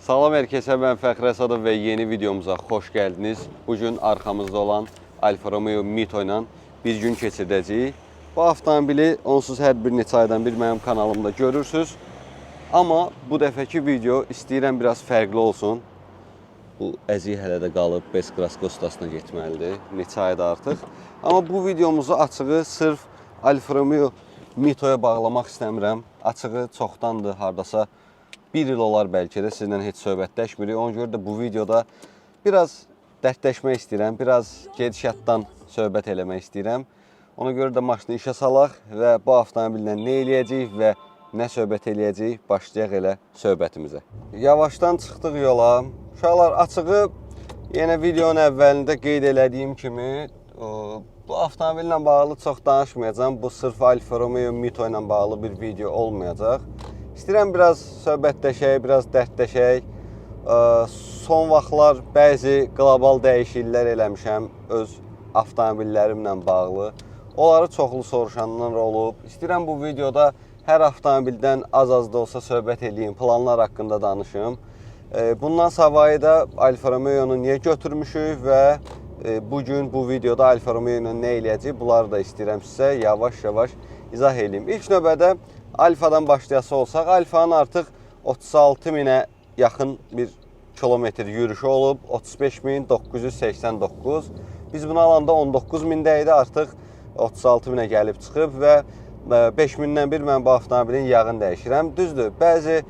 Salam herkese, ben Fəxri Əsadov və yeni videomuza xoş gəldiniz. Bugün arxamızda olan Alfa Romeo Mito ilə bir gün keçirdəcəyik. Bu avtomobili onsuz hər bir neçə aydan bir mənim kanalımda görürsünüz. Amma bu dəfəki video istəyirəm biraz fərqli olsun. Bu əziy hələ də qalıb, Beskrasko ustasına getməlidir. Neçə ayda artıq. Amma bu videomuzu açığı sırf Alfa Romeo Mito'ya bağlamaq istəmirəm. Açığı çoxdandır, hardasa bir il olar bəlkə də sizlə heç söhbətləşmirik. Ona görə də bu videoda biraz dərdləşmək istəyirəm, biraz gedişatdan söhbət eləmək istəyirəm. Ona görə də maşını işə salaq və bu avtomobillə nə eləyəcəyik və nə söhbət eləyəcəyik, başlayaq elə söhbətimizə. Yavaşdan çıxdıq yola. Uşaqlar, açığı yenə videonun əvvəlində qeyd elədiyim kimi bu avtomobillə bağlı çox danışmayacağım. Bu sırf Alfa Romeo Mito ilə bağlı bir video olmayacaq. İstəyirəm biraz söhbətləşək, biraz dərdləşək. Son vaxtlar bəzi qlobal dəyişikliklər eləmişəm öz avtomobillərimlə bağlı. Onları çoxlu soruşanlar olub. İstəyirəm bu videoda hər avtomobildən az-az da olsa söhbət edeyim, planlar haqqında danışım. Bundan savayı da Alfa Romeo'nu niyə götürmüşük və bugün bu videoda Alfa Romeo ilə nə eləyəcək, bunları da istəyirəm sizə yavaş-yavaş izah edeyim. İlk növbədə Alfa'dan başlayası olsaq, Alfa'nın artıq 36 minə yaxın bir kilometr yürüyüşü olub, 35.989. Biz bunu alanda 19 mində idi, artıq 36 minə gəlib çıxıb və 5 mindən bir mən bu avtomobilin yağını dəyişirəm. Düzdür, bəzi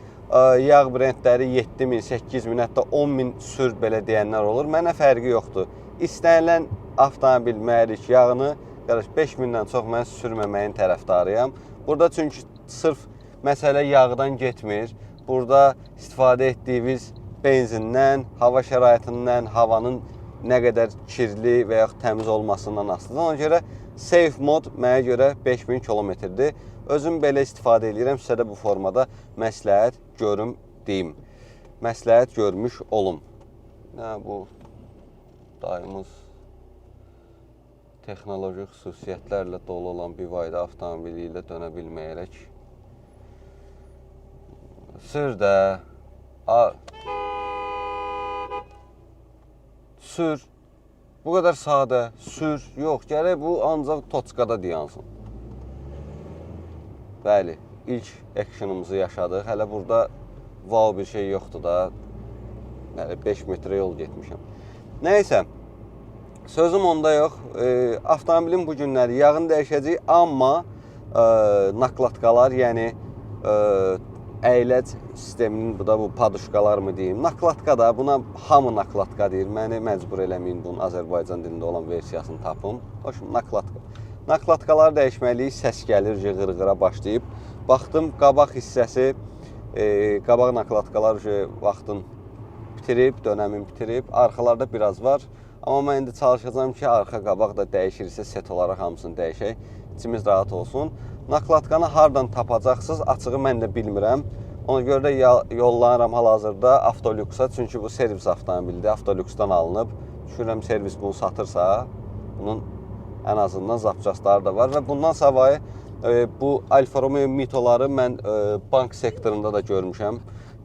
yağ brendləri 7 min, 8 min, hətta 10 min sür belə deyənlər olur. Mənə fərqi yoxdur. İstənilən avtomobil mühərrik yağını 5 mindən çox mən sürməməyin tərəfdarıyam. Burada çünki sırf məsələ yağdan getmir. Burada istifadə etdiyimiz benzindən, hava şəraitindən, havanın nə qədər kirli və yaxud təmiz olmasından asılıdır. Ona görə safe mod mənə görə 5000 kilometrdir. Özüm belə istifadə edirəm, sizə də bu formada məsləhət görüm deyim. Məsləhət görmüş olum. Bu dayımız texnoloji xüsusiyyətlərlə dolu olan BYD avtomobili ilə dönə bilməyərək sür də sür, bu qədər sadə sür, yox, gərək bu ancaq Toçkada dayansın. Bəli, ilk action'ımızı yaşadıq, hələ burada wow bir şey yoxdur da, 5 metrə yol getmişəm. Nəysə, sözüm onda yox, avtomobilin bu günləri yağını dəyişəcək, amma nakladkalar, yəni əyləc sisteminin, bu da bu paduşkalar mı deyim, nakladka da, buna hamı nakladka deyir, məni məcbur eləməyin bunun Azərbaycan dilində olan versiyasını tapım. Hoşum, nakladka. Nakladkaları dəyişməliyik, səs gəlir, qırğıra başlayıb. Baxdım, qabaq hissəsi, qabaq nakladkalar vaxtın bitirib, dönəmin bitirib, arxalarda biraz var. Amma mən indi çalışacağım ki, arxa-qabaq da dəyişirsə, set olaraq hamısını dəyişək, içimiz rahat olsun. Nakladkanı hardan tapacaqsınız, açığı mən də bilmirəm. Ona görə də yollanıram hal-hazırda Avtolux'a, çünki bu servis avtomobildir, Avtolux'dan alınıb. Düşünürəm, servis bunu satırsa, bunun ən azından zapçasları da var. Və bundan savayı bu Alfa Romeo Mito'ları mən bank sektorunda da görmüşəm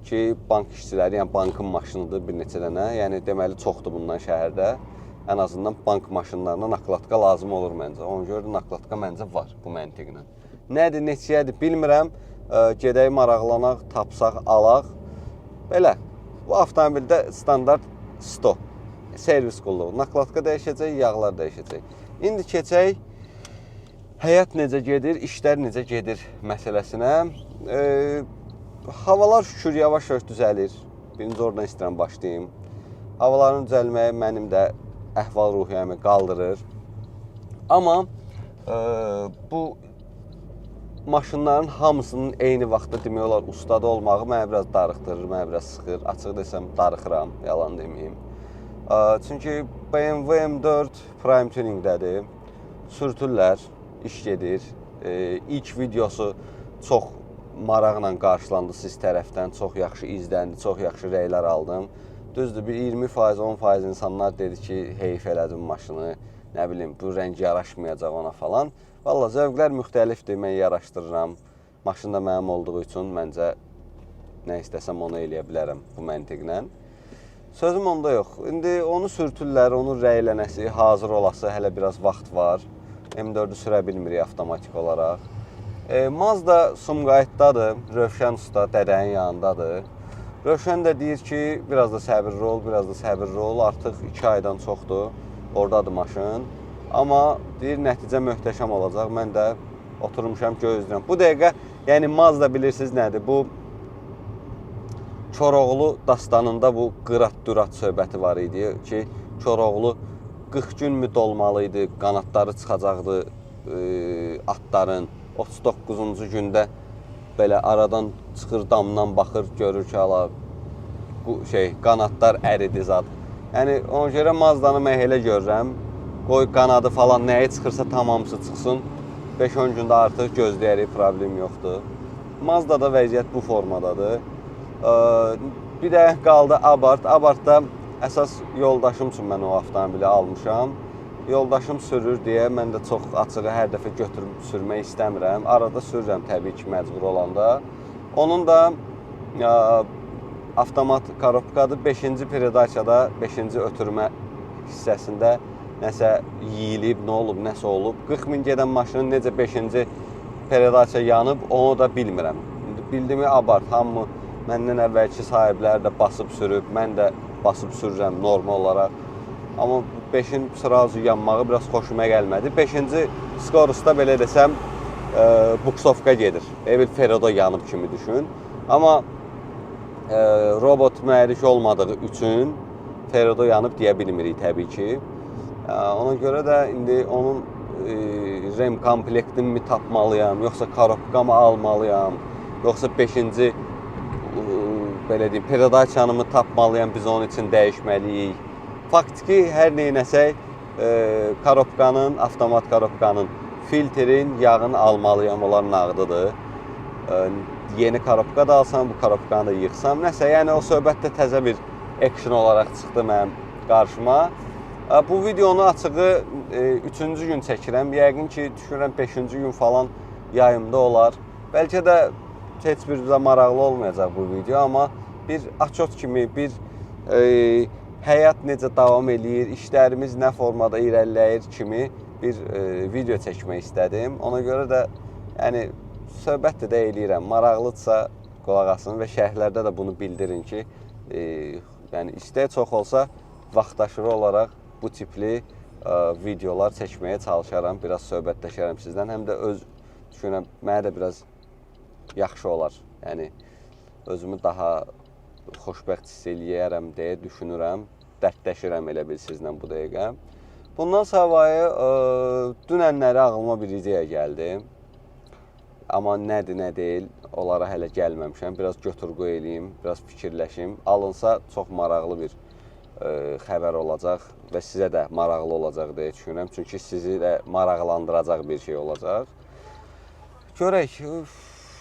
ki, bank işçiləri, yəni bankın maşınıdır bir neçə dənə. Yəni deməli çoxdur bundan şəhərdə. Ən azından bank maşınlarına nakladka lazım olur məncə. Ona görə də nakladka məncə var bu məntiqlə. Nədir, neçəyədir bilmirəm. Gedək maraqlanaq, tapsaq, alaq. Belə, bu avtomobildə standart stop, servis qulluğu. Nakladka dəyişəcək, yağlar dəyişəcək. İndi keçək, həyat necə gedir, işlər necə gedir məsələsinə. Havalar şükür yavaş-yavaş düzəlir. Birinci oradan istəyirəm başlayayım. Havaların düzəlməyi mənim də əhval-ruhiyyəmi qaldırır. Amma bu maşınların hamısının eyni vaxtda demək olar ustada olmağı mənə biraz darıxdırır, mənə biraz sıxır. Açıq desəm darıxıram, yalan deməyim. Çünki BMW M4 Prime Tuning'dədir. Sürtürlər, iş gedir. İlk videosu çox maraqla qarşılandı siz tərəfdən, çox yaxşı izləndi, çox yaxşı rəylər aldım. Düzdür, bir 20%, 10% insanlar dedi ki, heyf elədim maşını, nə bilim, bu rəng yaraşmayacaq ona falan. Valla, zövqlər müxtəlifdir, mən yaraşdırıram. Maşın da mənim olduğu üçün məncə nə istəsəm onu eləyə bilərəm bu məntiqlə. Sözüm onda yox. İndi onu sürtürlər, onun rəylənəsi, hazır olası hələ biraz vaxt var. M4-ü sürə bilmirik avtomatik olaraq. Mazda Sumqayıtdadır, Rövşən usta dədənin yanındadır. Rövşən də deyir ki, biraz da səbirli ol, biraz da səbirli ol. Artıq 2 aydan çoxdur, oradadır maşın. Amma deyir, nəticə möhtəşəm olacaq. Mən də oturmuşam, gözləyirəm. Bu dəqiqə, yəni Mazda bilirsiniz nədir? Bu Koroğlu dastanında bu qırat-dürat söhbəti var idi ki, Koroğlu 40 günmü dolmalı idi, qanatları çıxacaqdı atların. 39-cu gündə belə aradan çıxır, damdan baxır, görür ki, qanatlar əridi zad. Yəni, ona görə Mazdanı mən elə görürəm. Qoy qanadı falan nəyə çıxırsa tam hamısı çıxsın. 5-10 gündə artıq gözləyərik, problem yoxdur. Mazdada vəziyyət bu formadadır. Bir də qaldı Abarth. Abarthda əsas yoldaşım üçün mən o avtomobili almışam. Yoldaşım sürür deyə mən də çox açığı hər dəfə götürüb sürmək istəmirəm. Arada sürürəm təbii ki, məcbur olanda. Onun da avtomat korobkadır. 5-ci peredasiyada, 5-ci ötürmə hissəsində nəsə yiyilib, nə olub, nəsə olub. 40 min gedən maşının necə 5-ci peredasiya yanıb, onu da bilmirəm. Bildiyimi Abarth, hamı məndən əvvəlki sahibləri də basıb sürüb, mən də basıb sürürəm normal olaraq. Amma 5-in sırazu yanmağı biraz xoşuma gəlmədi. 5-ci Skorusda belə desəm, buksovka gedir. Evil Ferodo yanıb kimi düşün. Amma robot mühərrik olmadığı üçün Ferodo yanıb deyə bilmirik təbii ki. Ona görə də indi onun rem komplektini mi tapmalıyam, yoxsa korobkamı almalıyam, yoxsa 5-ci belə deyim, peredasiyanımı tapmalıyam, biz onun üçün dəyişməliyik. Faktiki hər neynəsək, korobkanın, avtomat korobkanın, filtrin yağını almalıyam, onlar nağdıdır. Yeni korobka da alsam, bu korobkanı da yıxsam, nəsə, yəni o söhbətdə təzə bir action olaraq çıxdı mənim qarşıma. Bu videonu açığı 3-cü gün çəkirəm, yəqin ki, düşünürəm 5-ci gün falan yayımda olar. Bəlkə də heç bir maraqlı olmayacaq bu video, amma bir açot kimi, bir həyat necə davam eləyir, işlərimiz nə formada irəliləyir kimi bir video çəkmək istədim. Ona görə də yəni, söhbət də eləyirəm. Maraqlıdırsa qulaq asın və şərhlərdə də bunu bildirin ki, yəni istəyə çox olsa vaxtaşırı olaraq bu tipli videolar çəkməyə çalışaram. Biraz söhbətləşərəm sizdən. Həm də öz düşünürəm, mənə də biraz yaxşı olar. Yəni, özümü daha xoşbəxt hiss eləyərəm deyə düşünürəm. Dərdləşirəm elə bil sizlə bu dəqiqə. Bundan savayı dünənləri ağlıma bir ideya gəldi. Amma nədir, nə deyil, onlara hələ gəlməmişəm. Biraz götür-qoy eləyim, biraz fikirləşim. Alınsa çox maraqlı bir xəbər olacaq və sizə də maraqlı olacaq deyə düşünürəm. Çünki sizi də maraqlandıracaq bir şey olacaq. Görək,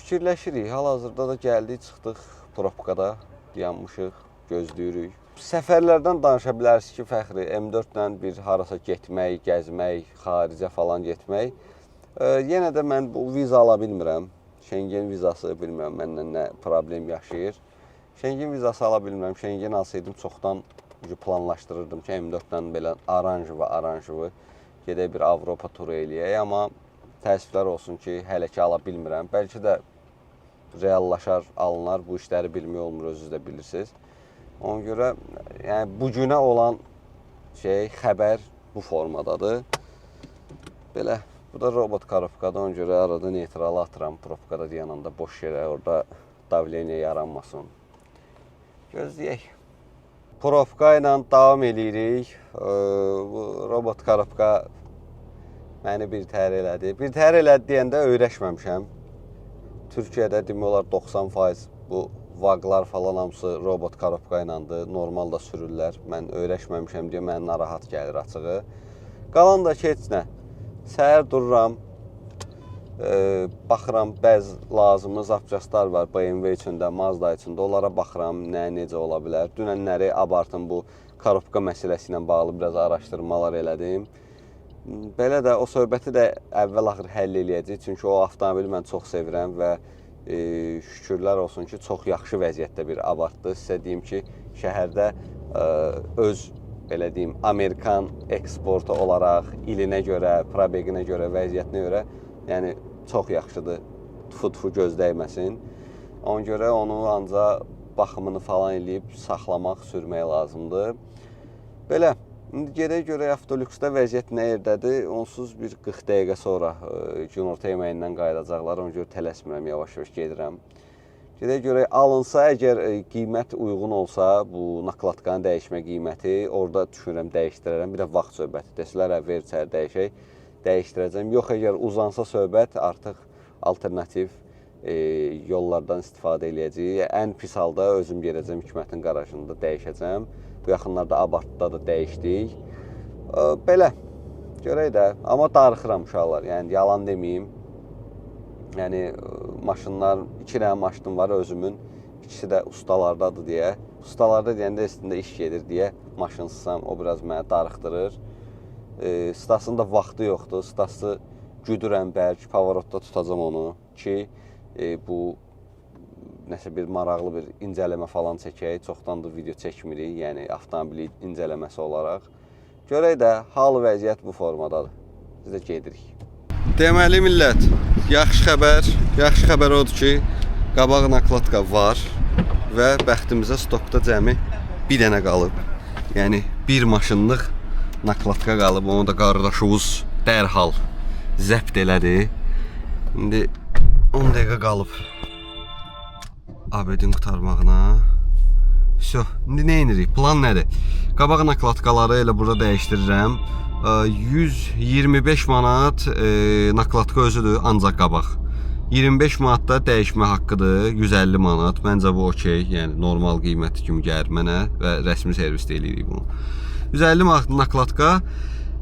fikirləşirik. Hal-hazırda da gəldik, çıxdıq probkada, dayanmışıq, gözləyirik. Səfərlərdən danışa bilərsiniz ki, Fəxri, M4-lə bir harasa getmək, gəzmək, xaricə falan getmək. Yenə də mən bu viza ala bilmirəm. Şengen vizası bilmirəm, mənlə nə problem yaşayır. Şengen vizası ala bilmirəm. Şengen alsaydım çoxdan planlaşdırırdım ki, M4-lə belə aranjıvı gedək bir Avropa turu eləyək. Amma təəssüflər olsun ki, hələ ki ala bilmirəm. Bəlkə də reallaşar, alınar. Bu işləri bilmək olmur, özünüz də bilirsiniz. Ona görə yəni, bu günə olan xəbər bu formadadır. Belə, bu da robot korobkada, ona görə arada neytralı atıram probkada dayananda boş yerə, orada davleniya yaranmasın. Gözləyək. Probka ilə davam edirik. Bu robot korobka məni bir təhər elədi. Bir təhər elədi deyəndə öyrəşməmişəm. Türkiyədə demək olar 90% bu vaqlar falan hamısı robot korobka iləndir. Normal da sürürlər. Mən öyrəşməmişəm deyə mənə narahat gəlir açığı. Qalan da ki, heç nə. Səhər dururam, baxıram, bəzi lazımlı zapçaslar var BMW içində, Mazda içində. Onlara baxıram, necə ola bilər. Dünənləri Abarthın bu korobka məsələsi ilə bağlı biraz araşdırmalar elədim. Belə də o söhbəti də əvvəl-axır həll eləyəcək. Çünki o avtomobili mən çox sevirəm və şükürlər olsun ki, çox yaxşı vəziyyətdə bir abaddır. Sizə deyim ki, şəhərdə öz, belə deyim, Amerikan eksportu olaraq ilinə görə, probeqinə görə, vəziyyətinə görə, yəni çox yaxşıdır. Tfu-tfu göz dəyməsin. Ona görə onu ancaq baxımını falan eləyib saxlamaq, sürmək lazımdır. Belə, indi gedək görək Avtolüksdə vəziyyət nə yerdədir. Onsuz bir 40 dəqiqə sonra günorta yeməyindən qayıdacaqlar. Ona görə tələsmirəm, yavaş-yavaş gedirəm. Gedək görək, alınsa, əgər qiymət uyğun olsa, bu nakladkanın dəyişmə qiyməti, orada düşünürəm, dəyişdirərəm. Bir də vaxt söhbəti desələr, ver içəri dəyişək, dəyişdirəcəm. Yox, əgər uzansa söhbət, artıq alternativ yollardan istifadə eləyəcəyik. Ən pis halda özüm gedəcəm Hikmətin qarajında dəyişəcəm. Bu yaxınlarda Abardda da dəyişdik. Belə, görək də. Amma darıxıram uşaqlar, yəni yalan deməyim. Yəni, maşınlar, 2 dənə maşınım var özümün. İkisi də ustalardadır deyə. Ustalarda deyəndə üstündə iş gedir deyə maşın sısam, o biraz mənə darıxdırır. Stasın da vaxtı yoxdur. Stası güdürəm bəlkə, pavarotda tutacam onu ki, bu nəsə bir maraqlı bir incələmə falan çəkək. Çoxdandır video çəkmirik, yəni avtomobili incələməsi olaraq. Görək də, hal vəziyyət bu formadadır. Biz də gedirik. Deməli millət, yaxşı xəbər odur ki, qabaq nakladka var və bəxtimizə stokda cəmi bir dənə qalıb. Yəni, bir maşınlıq nakladka qalıb, onu da qardaşımız dərhal zəbt elədi. İndi 10 dəqiqə qalıb abedin qutarmağına. Vəsə, indi nə edirik? Plan nədir? Qabaq nakladkaları elə burada dəyişdirirəm. 125 manat nakladka özüdür, ancaq qabaq. 25 manat da dəyişmə haqqıdır, 150 manat. Məncə bu okey, yəni normal qiyməti kimi gəlir mənə və rəsmi servisdə eləyirik bunu. 150 manat nakladka.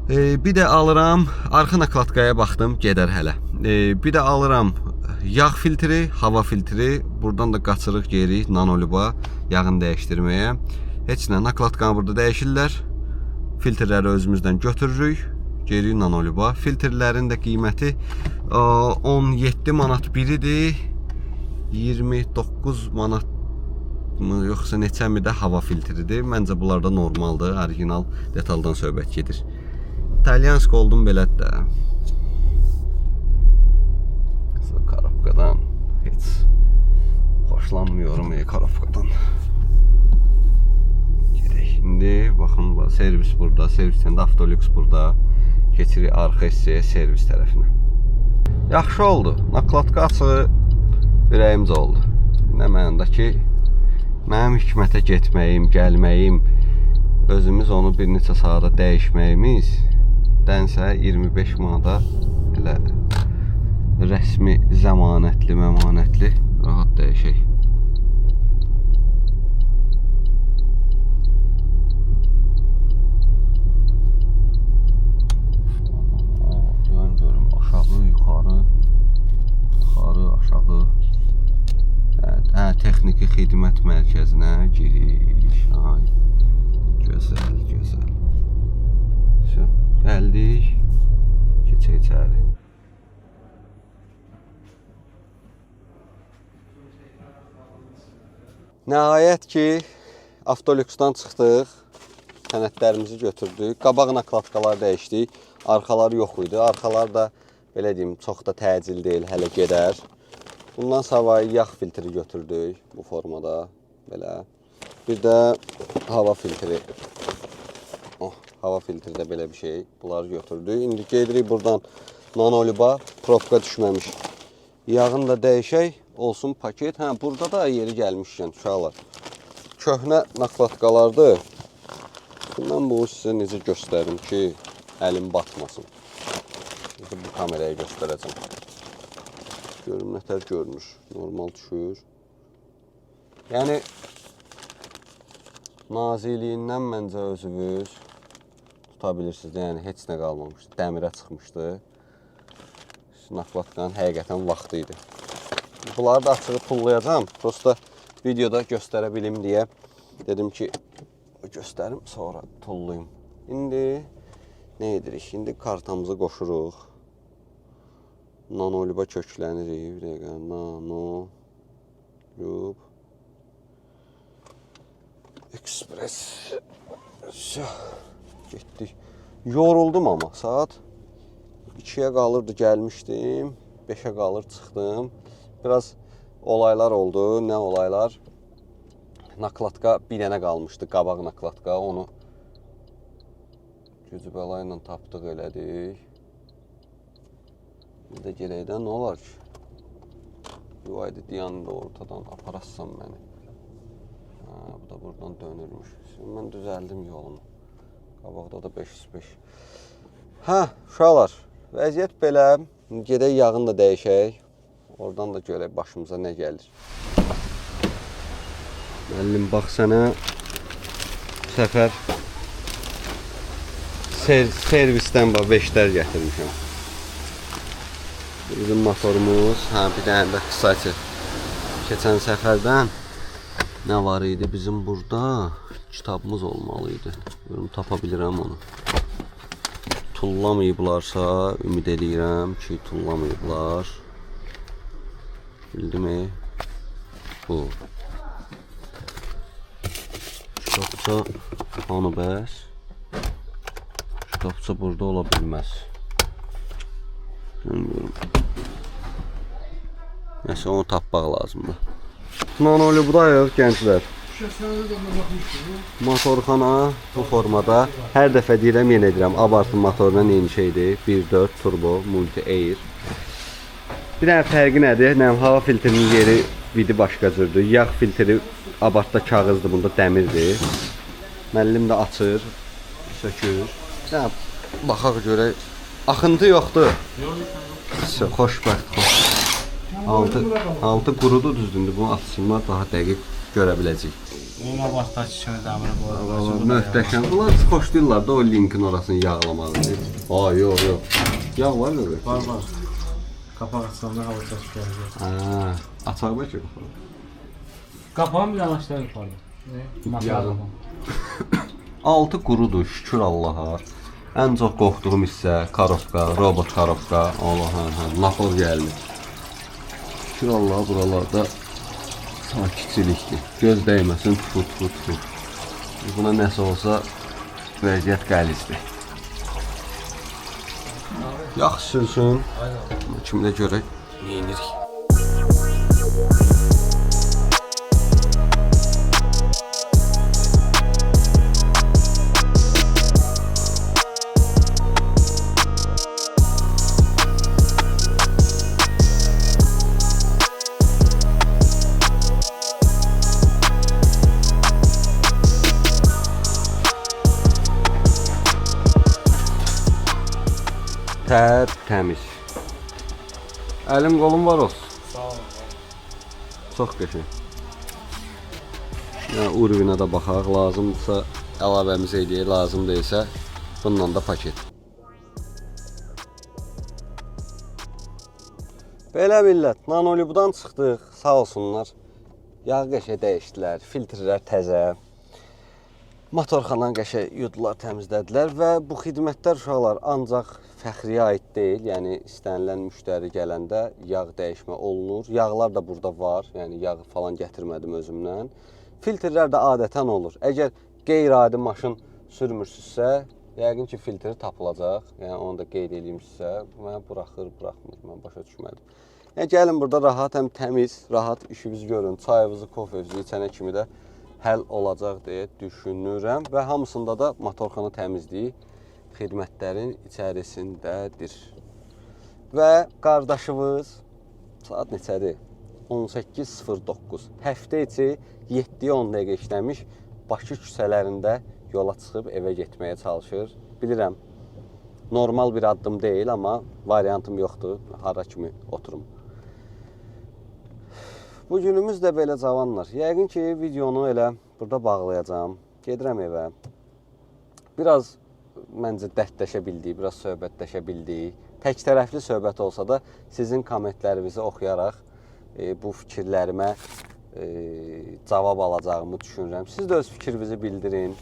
Bir də alıram, arxa nakladkaya baxdım, gedər hələ. Bir də alıram yağ filtri, hava filtri. Buradan da qaçırıq geririk nanoliba yağını dəyişdirməyə. Heç nə, nakladkanı burada dəyişirlər. Filtrləri özümüzdən götürürük, geririk nanoliba. Filtrlərin də qiyməti 17 manat biridir. 29 manat mı, yoxsa neçə mi də hava filtridir. Məncə bunlar da normaldır, orijinal detaldan söhbət gedir. İtalyansk oldum belədir də. Korobkadan heç xoşlanmıyorum korobkadan. Gedək. İndi baxın, servis burada, servisdən də Avtolüks burada. Keçirik arxa hissəyə, servis tərəfinə. Yaxşı oldu. Nakladka açığı ürəyimcə oldu. Nə mənada ki, mənim Hikmətə getməyim, gəlməyim, özümüz onu bir neçə saata dəyişməyimiz dənsə 25 manada elə rəsmi zəmanətli, məmanətli rahat dəyişək. Görüm, aşağı, yuxarı, aşağı. Texniki xidmət mərkəzinə giriş. Gözəl, gözəl. Gəldik, keçək içəri. Nəhayət ki, Avtolüksdən çıxdıq, sənədlərimizi götürdük, qabaq nakladkalar dəyişdik, arxaları yox idi. Arxalar da, belə deyim, çox da təcil deyil, hələ gedər. Bundan savayı yağ filtri götürdük bu formada, belə. Bir də hava filtri. Hava filtri də belə bir şey. Bunları götürdük. İndi gedirik buradan nanoliba, probka düşməmiş. Yağını da dəyişək, olsun paket. Burada da yeri gəlmişkən uşaqlar. Köhnə nakladkalardır. Mən bunu sizə necə göstərim ki, əlim batmasın. Bu kameraya göstərəcəm. Görüm, nətər görünür. Normal düşür. Yəni, naziliyindən məncə özünüz tuta bilirsiniz. Yəni, heç nə qalmamışdı. Dəmirə çıxmışdı. Nakladkanın həqiqətən vaxtı idi. Bunları da açığı pullayacağım. Prosta videoda göstərə bilim deyə dedim ki, göstərim, sonra tullayım. İndi nə edirik? İndi kartamızı qoşuruq. Nanolübə köklənirik. Bir dəqiqə. Nanolüb Express. Getdik. Yoruldum amma saat 2-yə qalırdı gəlmişdim. 5-ə qalır çıxdım. Biraz olaylar oldu. Nə olaylar? Nakladka bir dənə qalmışdı. Qabaq nakladka. Onu gücü bəla ilə tapdıq, elədik. Bir də gerəkdən nə olar ki? Yuvaydı diyanında ortadan aparasan məni. Bu da buradan dönürmüş. Şimdi mən düzəldim yolumu. Qabaqda da 505. Uşaqlar, vəziyyət belə. Gedək yağını da dəyişək. Oradan da görək başımıza nə gəlir. Müəllim, bax sənə səfər servisdən 5-lər gətirmişəm. Bizim motorumuz, bir dənə də qısaca keçən səfərdən nə var idi? Bizim burada kitabımız olmalı idi. Görüm, tapa bilirəm onu. Tullamayıblarsa, ümid edirəm ki, tullamayıblar. Bildimi? Bu. Kitabça onu bəs. Kitabça burada ola bilməz. Bilmiyorum. Nəsə onu tapmaq lazımdır. Nanolübdayıq gənclər. Motorxana bu formada. Hər dəfə deyirəm, yenə edirəm. Abartın motoruna eyni şeydir. 1.4 turbo, multi air. Bir dənə fərqi nədir? Hava filtrinin yeri vidi başqa cürdür. Yağ filtri abartda kağızdır, bunda dəmirdir. Müəllim də açır, sökür. Baxaq görək. Axıntı yoxdur. Xoşbəxt. Altı qurudu, düzdündür. Bunu açsınlar, daha dəqiq görə biləcək. Ona vaxtdakı kimi dəmiri qoyulur. Möhtəşəm. Bunlar xoşlayırlar da o linkin orasını yağlamağı. Yox. Yağ var mı? Var. Qapaq açsanda hava çəkib gələcək. Açaq bəlkə. Qapağın bir dənə aşağı yuxarıda. Yağın. Altı qurudur, şükür Allaha. Ən çox qorxduğum hissə karovka, robot karovka. Motor gəlmir. Şükür Allaha, buralarda sakitçilikdir. Göz dəyməsin, tfu. Buna nəsə olsa vəziyyət qəlizdir. Yaxşı sürsün. Kimdə görək, neyinirik. Təmiz. Əlim qolum var olsun. Sağ olun. Çox qəşəng. Urvina da baxaq, lazımdırsa əlavəmiz eləyək, lazım deyilsə bununla da paket. Belə millət, nanolübdən çıxdıq, sağ olsunlar. Yağ qəşəng dəyişdilər, filtrlər təzə. Motorxanan qəşəng yudular, təmizlədilər və bu xidmətlər uşaqlar ancaq fəxriyə aid deyil. Yəni istənilən müştəri gələndə yağ dəyişmə olunur. Yağlar da burada var. Yəni yağ falan gətirmədim özümdən. Filtrlər də adətən olur. Əgər qeyri-adi maşın sürmürsünüzsə, yəqin ki filtri tapılacaq. Yəni onu da qeyd edeyim sizə. Mənə buraxmır. Mən başa düşmədim. Yəni gəlin burada rahat, həm təmiz, rahat işinizi görün. Çayınızı, kofenizi içənə kimi də həll olacaq deyə düşünürəm və hamısında da motorxana təmizliyi xidmətlərin içərisindədir. Və qardaşımız saat neçədir? 18:09. Həftə içi 7-10 dəqiqə işləmiş Bakı küçələrində yola çıxıb evə getməyə çalışır. Bilirəm, normal bir addım deyil, amma variantım yoxdur. Hara kimi oturum. Bu günümüz də belə cavanlar. Yəqin ki, videonu elə burada bağlayacağım. Gedirəm evə. Biraz məncə dərdləşə bildik, biraz söhbətləşə bildik. Tək tərəfli söhbət olsa da sizin kommentlərinizi oxuyaraq bu fikirlərimə cavab alacağımı düşünürəm. Siz də öz fikrinizi bildirin.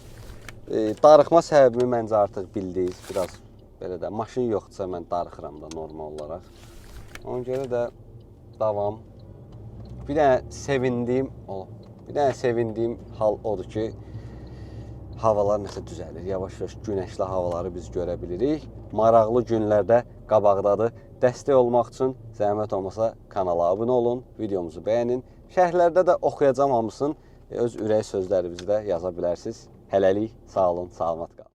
Darıxma səbəbimi məncə artıq bildiniz. Biraz belə də maşın yoxdursa mən darıxıram da normal olaraq. Ona görə də davam. Bir dənə sevindiyim hal odur ki, havalar nəsə düzəlir. Yavaş-yavaş günəşli havaları biz görə bilirik. Maraqlı günlərdə qabaqdadır. Dəstək olmaq üçün zəhmət olmasa kanala abunə olun, videomuzu bəyənin. Şərhlərdə də oxuyacağam hamısını. Öz ürək sözlərinizi də yaza bilərsiniz. Hələlik sağ olun, salamat qalın.